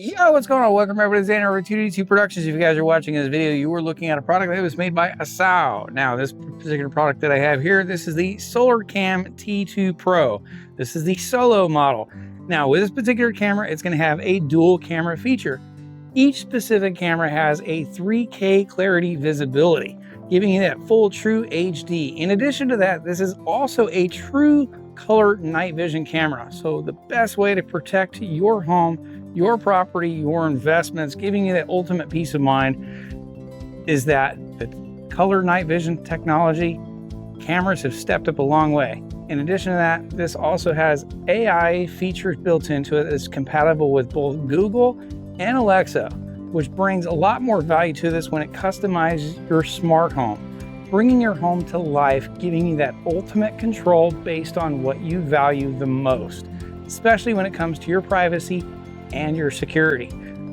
Yo, what's going on? Welcome everybody to Muzain 2D2 Productions. If you guys are watching this video, you were looking at a product that was made by AOSU. Now, this particular product that I have here, this is the SolarCam T2 Pro. This is the solo model. Now, with this particular camera, it's going to have a dual camera feature. Each specific camera has a 3K clarity visibility, giving you that full true HD. In addition to that, this is also a true color night vision camera. So the best way to protect your home, your property, your investments, giving you that ultimate peace of mind is that the color night vision technology, cameras have stepped up a long way. In addition to that, this also has AI features built into it that's compatible with both Google and Alexa, which brings a lot more value to this when it customizes your smart home, bringing your home to life, giving you that ultimate control based on what you value the most, especially when it comes to your privacy and your security.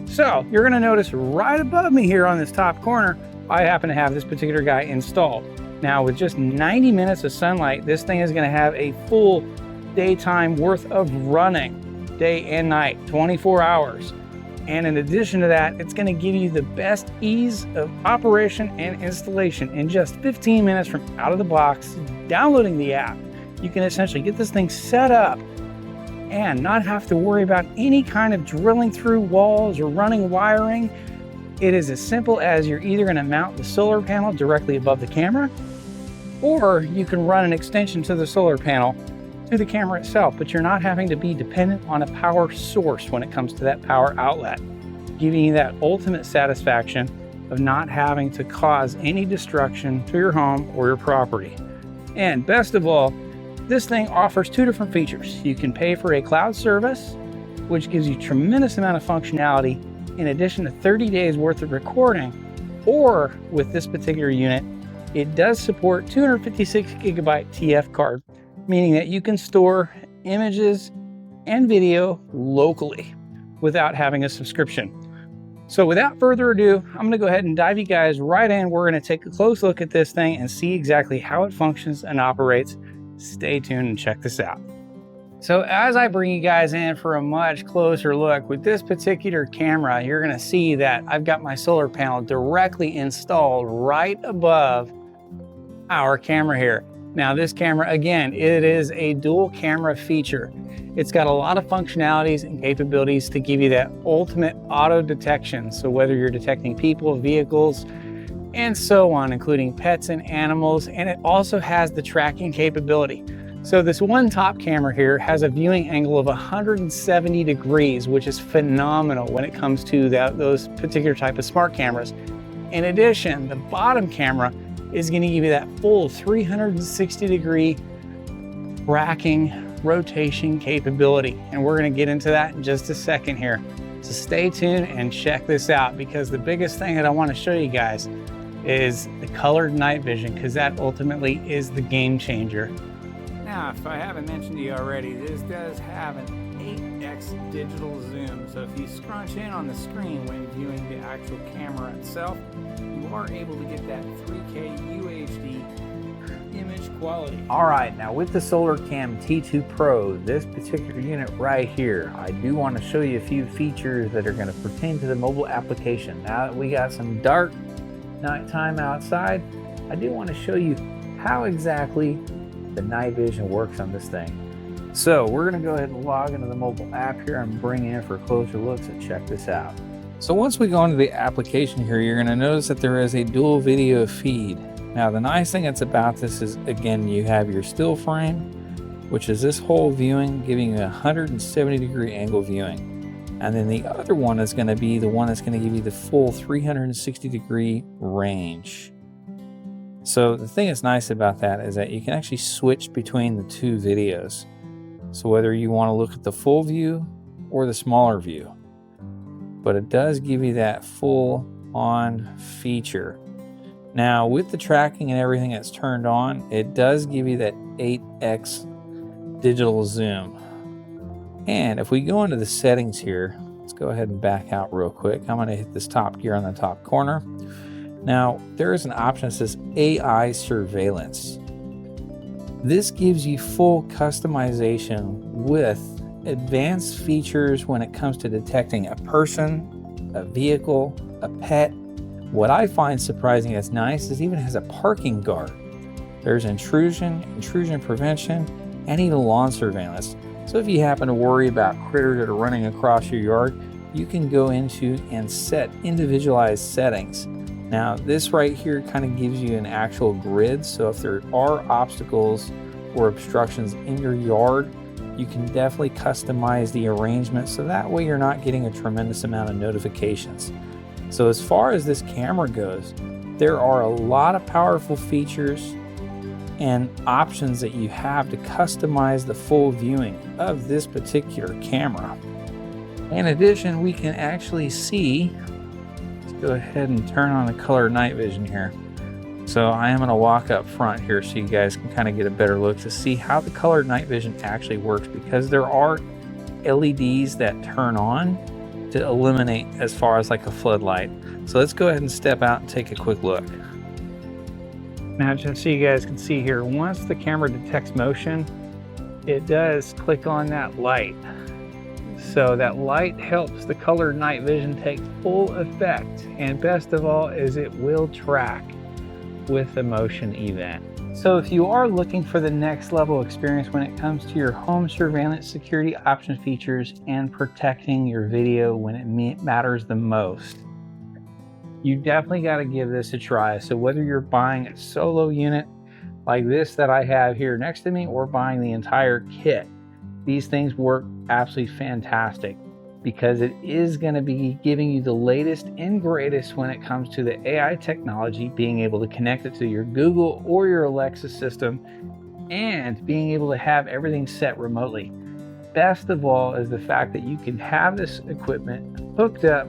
So you're going to notice right above me here on this top corner, I happen to have this particular guy installed. Now with just 90 minutes of sunlight, this thing is going to have a full daytime worth of running, day and night, 24 hours. And in addition to that, it's going to give you the best ease of operation and installation in just 15 minutes from out of the box, downloading the app. You can essentially get this thing set up and not have to worry about any kind of drilling through walls or running wiring. It is as simple as you're either going to mount the solar panel directly above the camera, or you can run an extension to the solar panel to the camera itself, but you're not having to be dependent on a power source when it comes to that power outlet, giving you that ultimate satisfaction of not having to cause any destruction to your home or your property. And best of all, this thing offers two different features. You can pay for a cloud service, which gives you tremendous amount of functionality in addition to 30 days worth of recording, or with this particular unit, it does support 256 gigabyte TF card, meaning that you can store images and video locally without having a subscription. So without further ado, I'm going to go ahead and dive you guys right in. We're going to take a close look at this thing and see exactly how it functions and operates. Stay tuned and check this out. So as I bring you guys in for a much closer look with this particular camera, you're going to see that I've got my solar panel directly installed right above our camera here. Now this camera, again, it is a dual camera feature. It's got a lot of functionalities and capabilities to give you that ultimate auto detection. So whether you're detecting people, vehicles, and so on, including pets and animals, and it also has the tracking capability. So this one top camera here has a viewing angle of 170 degrees, which is phenomenal when it comes to those particular type of smart cameras. In addition, the bottom camera is going to give you that full 360 degree tracking rotation capability. And we're going to get into that in just a second here. So stay tuned and check this out, because the biggest thing that I want to show you guys is the colored night vision, because that ultimately is the game changer. Now, if I haven't mentioned to you already, this does have an 8x digital zoom. So if you scrunch in on the screen when viewing the actual camera itself, you are able to get that 3K UHD image quality. All right, now with the SolarCam T2 Pro, this particular unit right here, I do want to show you a few features that are going to pertain to the mobile application. Now that we got some dark nighttime outside, I do want to show you how exactly the night vision works on this thing. So we're going to go ahead and log into the mobile app here and bring in for a closer look. So check this out. So once we go into the application here, you're going to notice that there is a dual video feed. Now the nice thing that's about this is, again, you have your still frame, which is this whole viewing, giving you a 170 degree angle viewing. And then the other one is going to be the one that's going to give you the full 360 degree range. So the thing that's nice about that is that you can actually switch between the two videos. So whether you want to look at the full view or the smaller view, but it does give you that full on feature. Now with the tracking and everything that's turned on, it does give you that 8x digital zoom. And if we go into the settings here, let's go ahead and back out real quick. I'm going to hit this top gear on the top corner. Now, there is an option that says AI surveillance. This gives you full customization with advanced features when it comes to detecting a person, a vehicle, a pet. What I find surprising that's nice is it even has a parking guard. There's intrusion prevention, and even lawn surveillance. So if you happen to worry about critters that are running across your yard, you can go into and set individualized settings. Now this right here kind of gives you an actual grid, so if there are obstacles or obstructions in your yard, you can definitely customize the arrangement so that way you're not getting a tremendous amount of notifications. So as far as this camera goes, there are a lot of powerful features and options that you have to customize the full viewing of this particular camera. In addition, we can actually see, let's go ahead and turn on the color night vision here. So I am going to walk up front here so you guys can kind of get a better look to see how the color night vision actually works, because there are LEDs that turn on to eliminate as far as like a floodlight. So let's go ahead and step out and take a quick look. Now just so you guys can see here, once the camera detects motion, it does click on that light. So that light helps the color night vision take full effect. And best of all is it will track with the motion event. So if you are looking for the next level experience when it comes to your home surveillance security option features and protecting your video when it matters the most, you definitely got to give this a try. So whether you're buying a solo unit like this that I have here next to me or buying the entire kit, these things work absolutely fantastic because it is going to be giving you the latest and greatest when it comes to the AI technology, being able to connect it to your Google or your Alexa system and being able to have everything set remotely. Best of all is the fact that you can have this equipment hooked up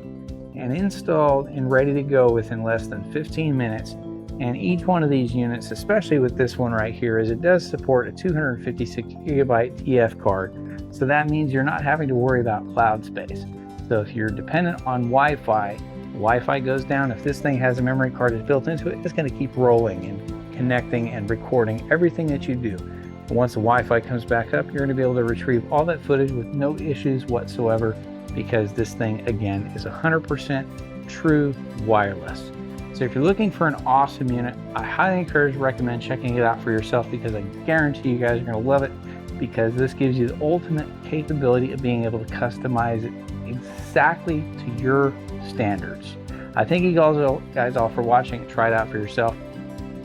and installed and ready to go within less than 15 minutes. And each one of these units, especially with this one right here, is it does support a 256 gigabyte TF card. So that means you're not having to worry about cloud space. So if you're dependent on Wi-Fi goes down. If this thing has a memory card that's built into it, it's going to keep rolling and connecting and recording everything that you do. And once the Wi-Fi comes back up, you're going to be able to retrieve all that footage with no issues whatsoever, because this thing again is 100% true wireless. So if you're looking for an awesome unit, I highly recommend checking it out for yourself, because I guarantee you guys are going to love it, because this gives you the ultimate capability of being able to customize it exactly to your standards. I thank you guys all for watching. Try it out for yourself.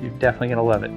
You're definitely going to love it.